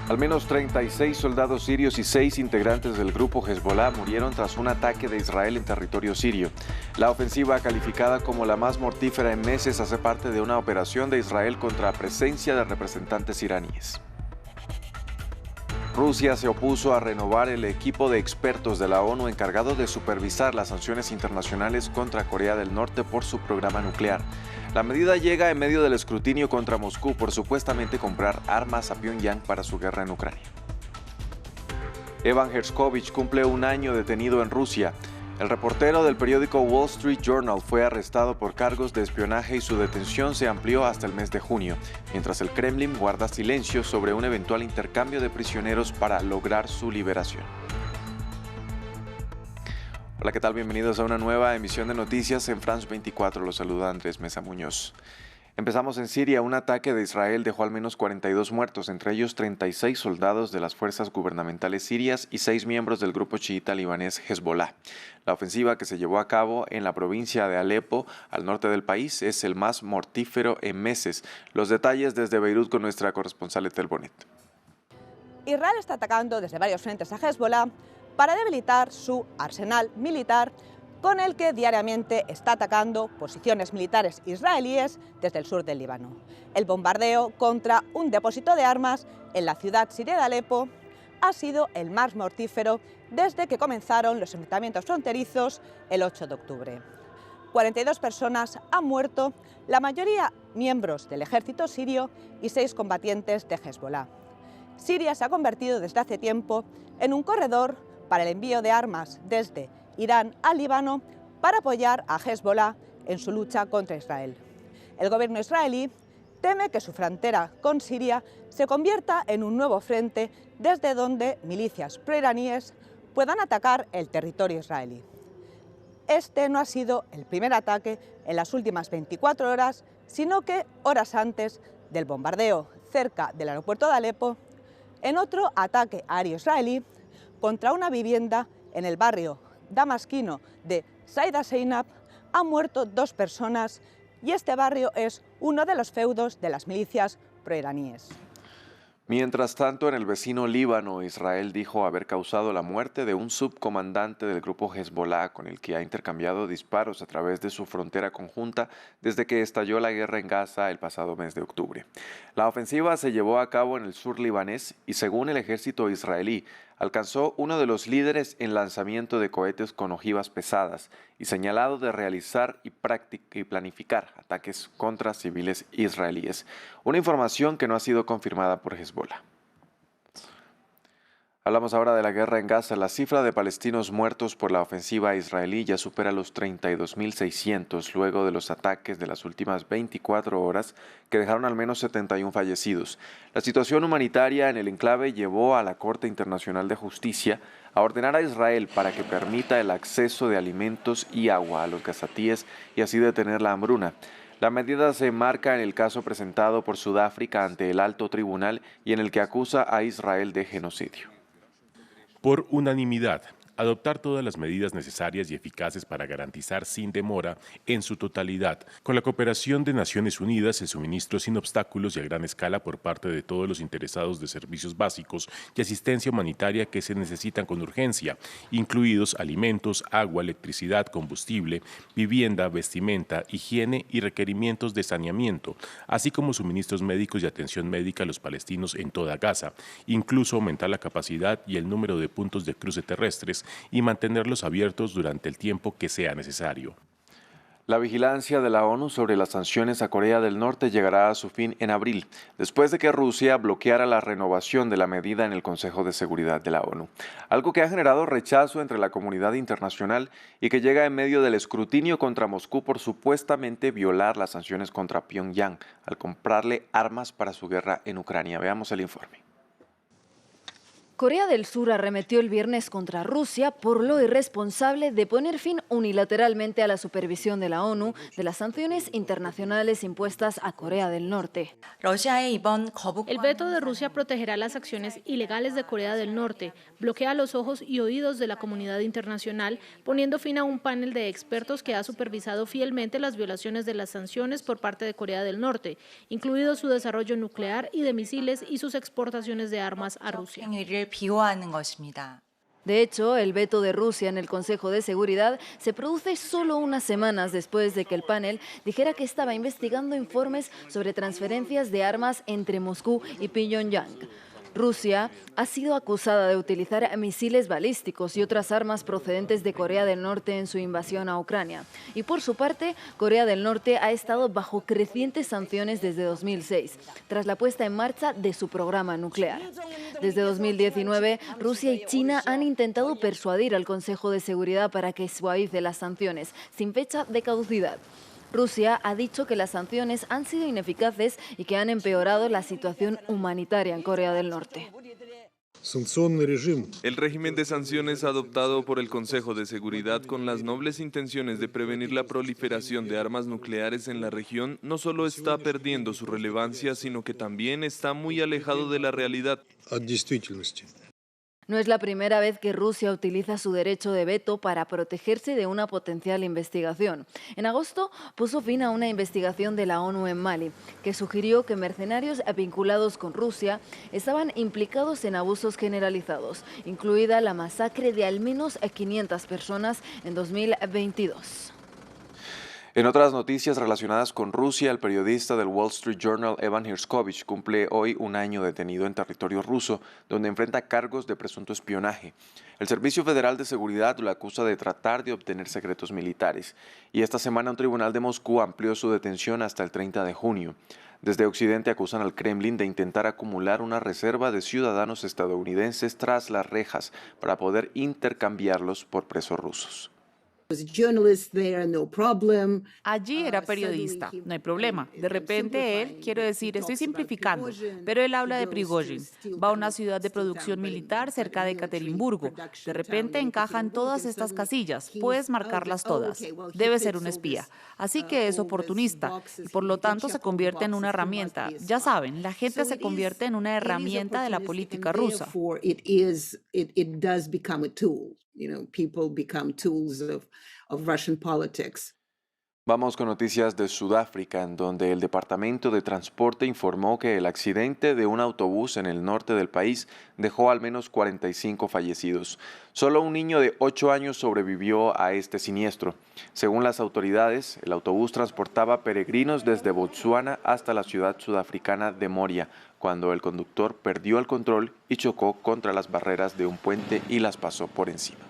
Al menos 36 soldados sirios y 6 integrantes del grupo Hezbollah murieron tras un ataque de Israel en territorio sirio. La ofensiva, calificada como la más mortífera en meses, hace parte de una operación de Israel contra la presencia de representantes iraníes. Rusia se opuso a renovar el equipo de expertos de la ONU encargado de supervisar las sanciones internacionales contra Corea del Norte por su programa nuclear. La medida llega en medio del escrutinio contra Moscú por supuestamente comprar armas a Pyongyang para su guerra en Ucrania. Evan Gershkovich cumple un año detenido en Rusia. El reportero del periódico Wall Street Journal fue arrestado por cargos de espionaje y su detención se amplió hasta el mes de junio, mientras el Kremlin guarda silencio sobre un eventual intercambio de prisioneros para lograr su liberación. Hola, ¿qué tal? Bienvenidos a una nueva emisión de noticias en France 24. Los saluda Andrés Mesa Muñoz. Empezamos en Siria. Un ataque de Israel dejó al menos 42 muertos, entre ellos 36 soldados de las fuerzas gubernamentales sirias y 6 miembros del grupo chiita libanés Hezbollah. La ofensiva que se llevó a cabo en la provincia de Alepo, al norte del país, es el más mortífero en meses. Los detalles desde Beirut con nuestra corresponsal Etel Bonet. Israel está atacando desde varios frentes a Hezbollah para debilitar su arsenal militar, con el que diariamente está atacando posiciones militares israelíes desde el sur del Líbano. El bombardeo contra un depósito de armas en la ciudad siria de Alepo ha sido el más mortífero desde que comenzaron los enfrentamientos fronterizos el 8 de octubre. 42 personas han muerto, la mayoría miembros del ejército sirio y 6 combatientes de Hezbollah. Siria se ha convertido desde hace tiempo en un corredor para el envío de armas desde Irán al Líbano para apoyar a Hezbollah en su lucha contra Israel. El gobierno israelí teme que su frontera con Siria se convierta en un nuevo frente desde donde milicias proiraníes puedan atacar el territorio israelí. Este no ha sido el primer ataque en las últimas 24 horas, sino que horas antes del bombardeo cerca del aeropuerto de Alepo, en otro ataque aéreo israelí contra una vivienda en el barrio damasquino de Saida Seinab, han muerto 2 personas y este barrio es uno de los feudos de las milicias proiraníes. Mientras tanto, en el vecino Líbano, Israel dijo haber causado la muerte de un subcomandante del grupo Hezbollah con el que ha intercambiado disparos a través de su frontera conjunta desde que estalló la guerra en Gaza el pasado mes de octubre. La ofensiva se llevó a cabo en el sur libanés y, según el ejército israelí, alcanzó uno de los líderes en lanzamiento de cohetes con ojivas pesadas y señalado de realizar y planificar ataques contra civiles israelíes. Una información que no ha sido confirmada por Hezbollah. Hablamos ahora de la guerra en Gaza. La cifra de palestinos muertos por la ofensiva israelí ya supera los 32.600 luego de los ataques de las últimas 24 horas que dejaron al menos 71 fallecidos. La situación humanitaria en el enclave llevó a la Corte Internacional de Justicia a ordenar a Israel para que permita el acceso de alimentos y agua a los gazatíes y así detener la hambruna. La medida se enmarca en el caso presentado por Sudáfrica ante el Alto Tribunal y en el que acusa a Israel de genocidio. Por unanimidad, adoptar todas las medidas necesarias y eficaces para garantizar sin demora, en su totalidad, con la cooperación de Naciones Unidas, el suministro sin obstáculos y a gran escala por parte de todos los interesados de servicios básicos y asistencia humanitaria que se necesitan con urgencia, incluidos alimentos, agua, electricidad, combustible, vivienda, vestimenta, higiene y requerimientos de saneamiento, así como suministros médicos y atención médica a los palestinos en toda Gaza, incluso aumentar la capacidad y el número de puntos de cruce terrestres y mantenerlos abiertos durante el tiempo que sea necesario. La vigilancia de la ONU sobre las sanciones a Corea del Norte llegará a su fin en abril, después de que Rusia bloqueara la renovación de la medida en el Consejo de Seguridad de la ONU, algo que ha generado rechazo entre la comunidad internacional y que llega en medio del escrutinio contra Moscú por supuestamente violar las sanciones contra Pyongyang al comprarle armas para su guerra en Ucrania. Veamos el informe. Corea del Sur arremetió el viernes contra Rusia por lo irresponsable de poner fin unilateralmente a la supervisión de la ONU de las sanciones internacionales impuestas a Corea del Norte. El veto de Rusia protegerá las acciones ilegales de Corea del Norte, bloquea los ojos y oídos de la comunidad internacional, poniendo fin a un panel de expertos que ha supervisado fielmente las violaciones de las sanciones por parte de Corea del Norte, incluido su desarrollo nuclear y de misiles y sus exportaciones de armas a Rusia. De hecho, el veto de Rusia en el Consejo de Seguridad se produce solo unas semanas después de que el panel dijera que estaba investigando informes sobre transferencias de armas entre Moscú y Pyongyang. Rusia ha sido acusada de utilizar misiles balísticos y otras armas procedentes de Corea del Norte en su invasión a Ucrania. Y por su parte, Corea del Norte ha estado bajo crecientes sanciones desde 2006, tras la puesta en marcha de su programa nuclear. Desde 2019, Rusia y China han intentado persuadir al Consejo de Seguridad para que suavice las sanciones, sin fecha de caducidad. Rusia ha dicho que las sanciones han sido ineficaces y que han empeorado la situación humanitaria en Corea del Norte. El régimen de sanciones adoptado por el Consejo de Seguridad con las nobles intenciones de prevenir la proliferación de armas nucleares en la región no solo está perdiendo su relevancia, sino que también está muy alejado de la realidad. No es la primera vez que Rusia utiliza su derecho de veto para protegerse de una potencial investigación. En agosto puso fin a una investigación de la ONU en Mali, que sugirió que mercenarios vinculados con Rusia estaban implicados en abusos generalizados, incluida la masacre de al menos 500 personas en 2022. En otras noticias relacionadas con Rusia, el periodista del Wall Street Journal Evan Gershkovich cumple hoy un año detenido en territorio ruso, donde enfrenta cargos de presunto espionaje. El Servicio Federal de Seguridad lo acusa de tratar de obtener secretos militares, y esta semana un tribunal de Moscú amplió su detención hasta el 30 de junio. Desde Occidente acusan al Kremlin de intentar acumular una reserva de ciudadanos estadounidenses tras las rejas para poder intercambiarlos por presos rusos. Allí era periodista, no hay problema. De repente él, quiero decir, estoy simplificando, pero él habla de Prigozhin. Va a una ciudad de producción militar cerca de Ekaterimburgo. De repente encajan todas estas casillas, puedes marcarlas todas. Debe ser un espía. Así que es oportunista y por lo tanto se convierte en una herramienta. Ya saben, la gente se convierte en una herramienta de la política rusa. People become tools of Russian politics. Vamos con noticias de Sudáfrica, en donde el Departamento de Transporte informó que el accidente de un autobús en el norte del país dejó al menos 45 fallecidos. Solo un niño de 8 años sobrevivió a este siniestro. Según las autoridades, el autobús transportaba peregrinos desde Botsuana hasta la ciudad sudafricana de Moria, cuando el conductor perdió el control y chocó contra las barreras de un puente y las pasó por encima.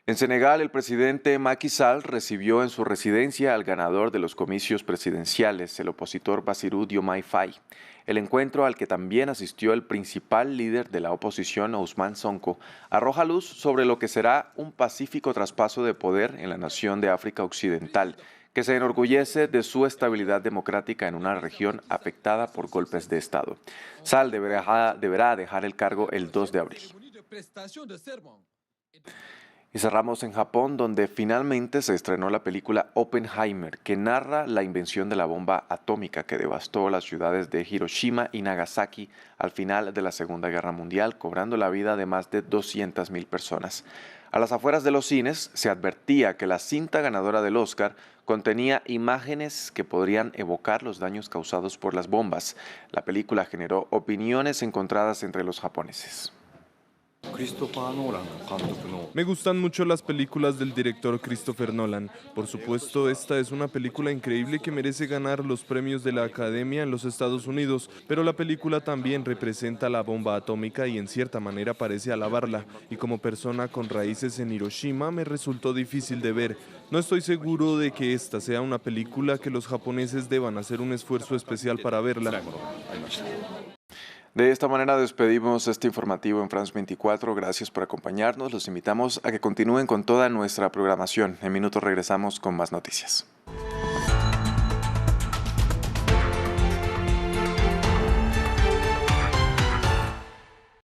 En Senegal, el presidente Macky Sall recibió en su residencia al ganador de los comicios presidenciales, el opositor Bassirou Diomaye Faye. El encuentro, al que también asistió el principal líder de la oposición, Ousmane Sonko, arroja luz sobre lo que será un pacífico traspaso de poder en la nación de África Occidental, que se enorgullece de su estabilidad democrática en una región afectada por golpes de Estado. Sall deberá dejar el cargo el 2 de abril. Y cerramos en Japón, donde finalmente se estrenó la película Oppenheimer, que narra la invención de la bomba atómica que devastó las ciudades de Hiroshima y Nagasaki al final de la Segunda Guerra Mundial, cobrando la vida de más de 200.000 personas. A las afueras de los cines se advertía que la cinta ganadora del Oscar contenía imágenes que podrían evocar los daños causados por las bombas. La película generó opiniones encontradas entre los japoneses. Me gustan mucho las películas del director Christopher Nolan. Por supuesto, esta es una película increíble que merece ganar los premios de la Academia en los Estados Unidos, pero la película también representa la bomba atómica y en cierta manera parece alabarla. Y como persona con raíces en Hiroshima me resultó difícil de ver. No estoy seguro de que esta sea una película que los japoneses deban hacer un esfuerzo especial para verla. De esta manera despedimos este informativo en France 24. Gracias por acompañarnos. Los invitamos a que continúen con toda nuestra programación. En minutos regresamos con más noticias.